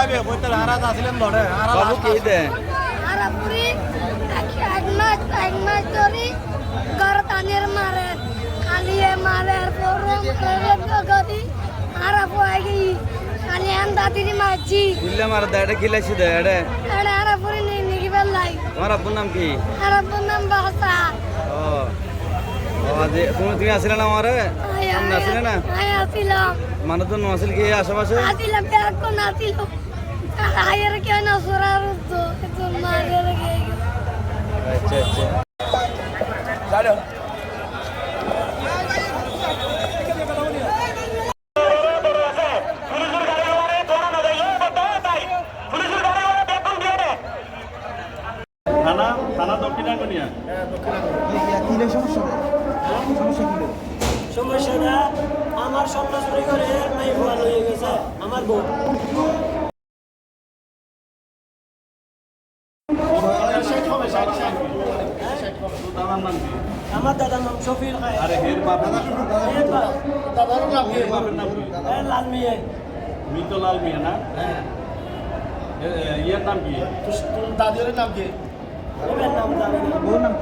লাগে বইতে হারাত আসলেন ধরে বাবু কি দে হারাপুরি এক মাস ধরে ঘর তানের মারে খালিয়ে মারে পরম গদি হারাপু আগে খালি আন দাদির মাঝি দিল্লা মার দে এটা কিলাইছি দে এটা এড়ে হারাপুরি নিকি বেলাই তোমার আব্বুর নাম কি হারাপুর নাম বাসা ও ও আজ তুমি আসলে না আমারে সামনে আসলে না আয় আসিলাম মানুষজন আসলে কি আশেপাশে আসিলাম ব্যাগ কোন আসিল আয়ের কেন সরার তো মারে রেখে আচ্ছা আচ্ছা থানা থানা দক্ষিণাঙ্গনিয়া সমস্যাটা আমার স্বপ্ন চুরি করে মাই ভুয়া হয়ে গেছে আমার বউ দাদার নাম কি আমার দাদার নাম শফির খায় আরে হের বাপের দাদার নাম হের বাপের নাম কি লাল মিয়ে মৃতলাল মিয়া না ইয়ার নাম কি দাদির নাম কি এবার নাম জানি না বউর নাম